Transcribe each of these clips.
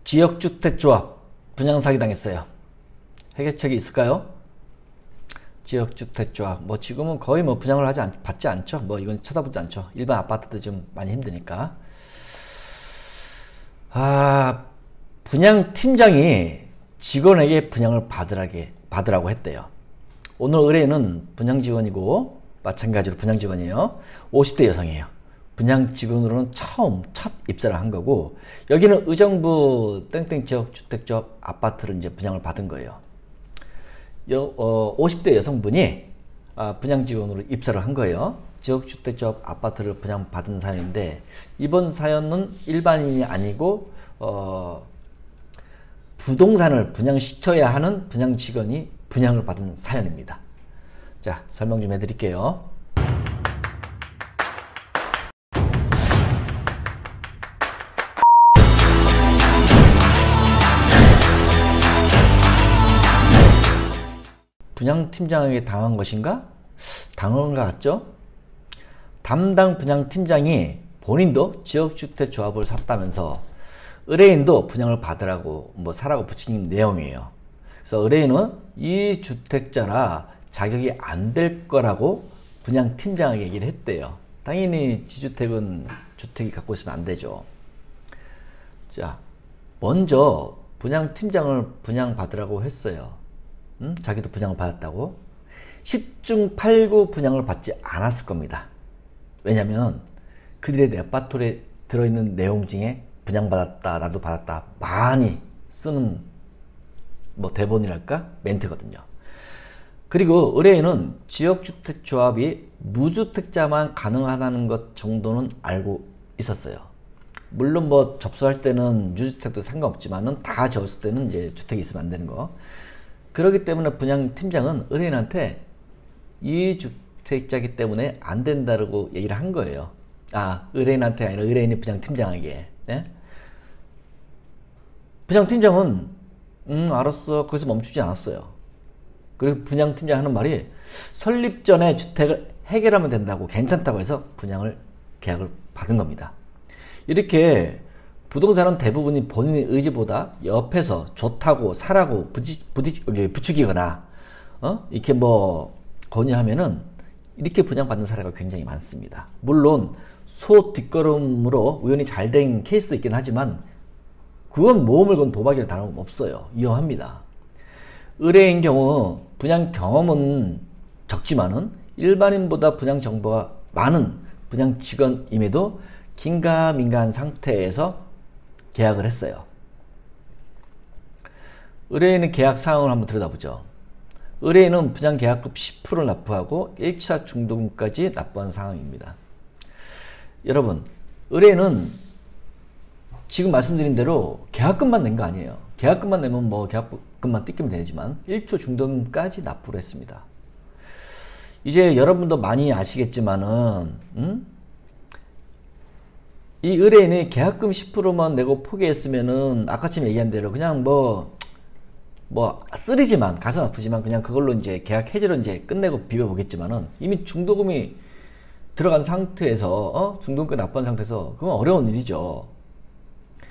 지역주택조합 분양사기 당했어요. 해결책이 있을까요? 지역주택조합 지금은 거의 분양을 받지 않죠. 이건 쳐다보지 않죠. 일반 아파트도 좀 많이 힘드니까. 분양팀장이 직원에게 분양을 받으라고 했대요. 오늘 의뢰인은 분양직원이고 마찬가지로 분양직원이에요. 50대 여성이에요. 분양직원으로는 첫 입사를 한 거고, 여기는 의정부 땡땡 지역주택조합 아파트를 이제 분양을 받은 거예요. 50대 여성분이 분양직원으로 입사를 한 거예요. 지역주택조합 아파트를 분양받은 사연인데, 이번 사연은 일반인이 아니고 부동산을 분양시켜야 하는 분양직원이 분양을 받은 사연입니다. 자, 설명 좀 해드릴게요. 분양팀장에게 당한 것인가? 당한 것 같죠? 담당 분양팀장이 본인도 지역주택조합을 샀다면서 의뢰인도 분양을 받으라고 사라고 붙인 내용이에요. 그래서 의뢰인은 이 주택자라 자격이 안 될 거라고 분양팀장에게 얘기를 했대요. 당연히 지주택은 주택이 갖고 있으면 안 되죠. 자, 먼저 분양팀장을 분양받으라고 했어요. 자기도 분양을 받았다고. 10중 8구 분양을 받지 않았을 겁니다. 왜냐면 그들의 레파토리에 들어있는 내용 중에 분양받았다, 나도 받았다 많이 쓰는 대본이랄까? 멘트거든요. 그리고 의뢰인은 지역주택조합이 무주택자만 가능하다는 것 정도는 알고 있었어요. 물론 접수할 때는 유주택도 상관없지만은 다 적었을 때는 이제 주택이 있으면 안 되는 거. 그렇기 때문에 분양팀장은 의뢰인한테 이 주택자이기 때문에 안 된다고 얘기를 한 거예요. 의뢰인한테 아니라 의뢰인이 분양팀장에게. 네? 분양팀장은 알았어. 거기서 멈추지 않았어요. 그리고 분양팀장 하는 말이 설립 전에 주택을 해결하면 된다고, 괜찮다고 해서 계약을 받은 겁니다. 이렇게 부동산은 대부분이 본인의 의지보다 옆에서 좋다고 사라고 부추기거나 이렇게 권유하면은 이렇게 분양받는 사례가 굉장히 많습니다. 물론 소 뒷걸음으로 우연히 잘 된 케이스도 있긴 하지만 그건 모험을 건 도박이나 다름없어요. 위험합니다. 의뢰인 경우 분양 경험은 적지만은 일반인보다 분양 정보가 많은 분양 직원임에도 긴가민가한 상태에서 계약을 했어요. 의뢰인의 계약 사항을 한번 들여다보죠. 의뢰인은 분양 계약금 10%를 납부하고 1차 중도금까지 납부한 상황입니다. 여러분, 의뢰인은 지금 말씀드린 대로 계약금만 낸 거 아니에요. 계약금만 내면 계약금만 뜯기면 되지만 1초 중도금까지 납부를 했습니다. 이제 여러분도 많이 아시겠지만은 이 의뢰인이 계약금 10%만 내고 포기했으면은 아까쯤 얘기한 대로 그냥 쓰리지만, 가슴 아프지만 그냥 그걸로 이제 계약 해지로 이제 끝내고 비벼보겠지만은 이미 중도금이 들어간 상태에서 중도금까지 납부한 상태에서 그건 어려운 일이죠.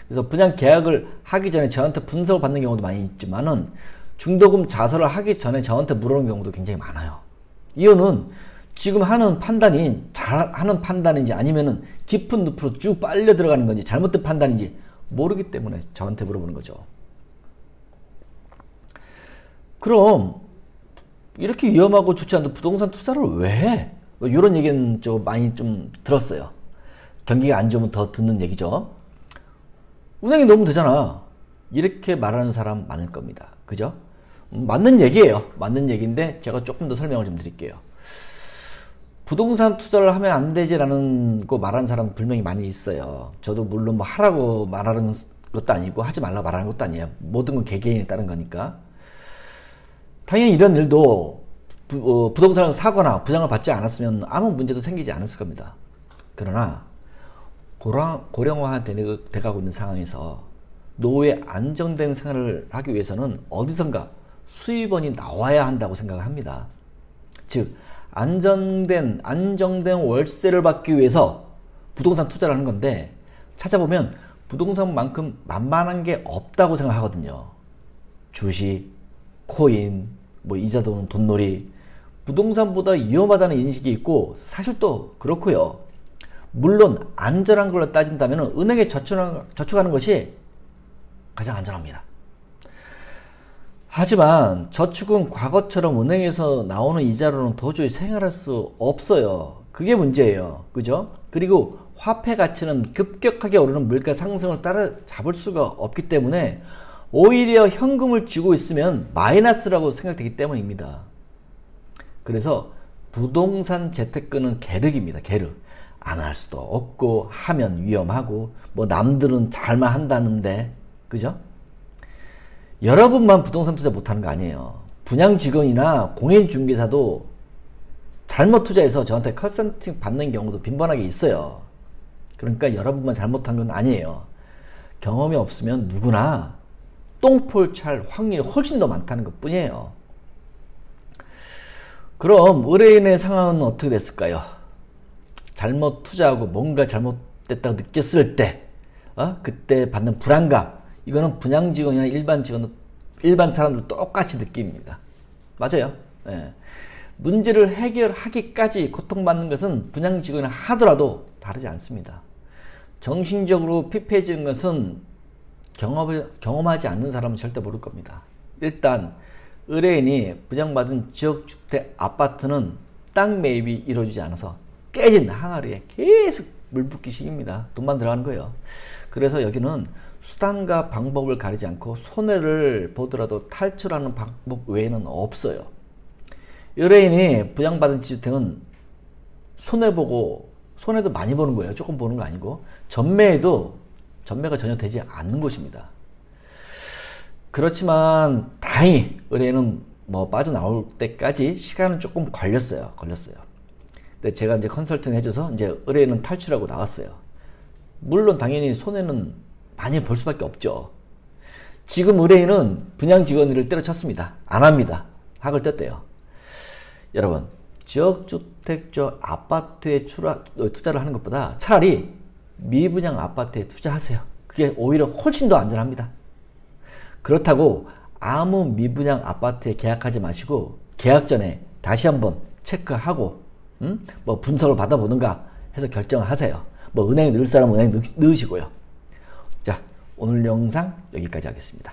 그래서 분양 계약을 하기 전에 저한테 분석을 받는 경우도 많이 있지만은 중도금 자설을 하기 전에 저한테 물어보는 경우도 굉장히 많아요. 이유는 지금 하는 판단이 잘하는 판단인지 아니면은 깊은 늪으로 쭉 빨려 들어가는 건지 잘못된 판단인지 모르기 때문에 저한테 물어보는 거죠. 그럼 이렇게 위험하고 좋지 않은 부동산 투자를 왜 해? 이런 얘기는 많이 들었어요. 경기가 안 좋으면 더 듣는 얘기죠. 은행에 넣으면 되잖아. 이렇게 말하는 사람 많을 겁니다. 그죠? 맞는 얘기예요. 맞는 얘기인데 제가 조금 더 설명을 좀 드릴게요. 부동산 투자를 하면 안 되지라는 거 말하는 사람 분명히 많이 있어요. 저도 물론 하라고 말하는 것도 아니고 하지 말라고 말하는 것도 아니에요. 모든 건 개개인에 따른 거니까. 당연히 이런 일도 부동산을 사거나 분양을 받지 않았으면 아무 문제도 생기지 않았을 겁니다. 그러나 고령화 돼가고 있는 상황에서 노후에 안정된 생활을 하기 위해서는 어디선가 수입원이 나와야 한다고 생각을 합니다. 즉 안정된 월세를 받기 위해서 부동산 투자를 하는 건데, 찾아보면 부동산만큼 만만한 게 없다고 생각하거든요. 주식, 코인, 뭐 이자 도는 돈놀이, 부동산보다 위험하다는 인식이 있고 사실 또 그렇고요. 물론 안전한 걸로 따진다면 은행에 저축하는 것이 가장 안전합니다. 하지만 저축은 과거처럼 은행에서 나오는 이자로는 도저히 생활할 수 없어요. 그게 문제예요. 그죠? 그리고 화폐 가치는 급격하게 오르는 물가 상승을 따라잡을 수가 없기 때문에 오히려 현금을 쥐고 있으면 마이너스라고 생각되기 때문입니다. 그래서 부동산 재테크는 계륵입니다. 계륵. 안 할 수도 없고 하면 위험하고 뭐 남들은 잘만 한다는데 그죠? 여러분만 부동산 투자 못하는 거 아니에요. 분양 직원이나 공인중개사도 잘못 투자해서 저한테 컨설팅 받는 경우도 빈번하게 있어요. 그러니까 여러분만 잘못한 건 아니에요. 경험이 없으면 누구나 똥볼 찰 확률이 훨씬 더 많다는 것 뿐이에요. 그럼 의뢰인의 상황은 어떻게 됐을까요? 잘못 투자하고 뭔가 잘못됐다고 느꼈을 때 그때 받는 불안감, 이거는 분양 직원이나 일반 사람들 똑같이 느낍니다. 맞아요. 예. 문제를 해결하기까지 고통받는 것은 분양 직원이 하더라도 다르지 않습니다. 정신적으로 피폐해지는 것은 경험하지 않는 사람은 절대 모를 겁니다. 일단 의뢰인이 분양받은 지역주택 아파트는 땅 매입이 이루어지지 않아서 깨진 항아리에 계속 물붓기식입니다. 돈만 들어가는 거예요. 그래서 여기는 수단과 방법을 가리지 않고 손해를 보더라도 탈출하는 방법 외에는 없어요. 의뢰인이 분양받은 지주택은 손해도 많이 보는 거예요. 조금 보는 거 아니고 전매가 전혀 되지 않는 것입니다. 그렇지만 다행히 의뢰인은 뭐 빠져나올 때까지 시간은 조금 걸렸어요. 근데 제가 이제 컨설팅 해줘서 이제 의뢰인은 탈출하고 나왔어요. 물론 당연히 손해는 많이 볼 수밖에 없죠. 지금 의뢰인은 분양 직원을 때려쳤습니다. 안 합니다. 학을 뗐대요. 여러분, 지역주택 아파트에 투자를 하는 것보다 차라리 미분양 아파트에 투자하세요. 그게 오히려 훨씬 더 안전합니다. 그렇다고 아무 미분양 아파트에 계약하지 마시고 계약 전에 다시 한번 체크하고 뭐 분석을 받아보는가 해서 결정을 하세요. 뭐 은행 넣을 사람은 은행 넣으시고요. 자, 오늘 영상 여기까지 하겠습니다.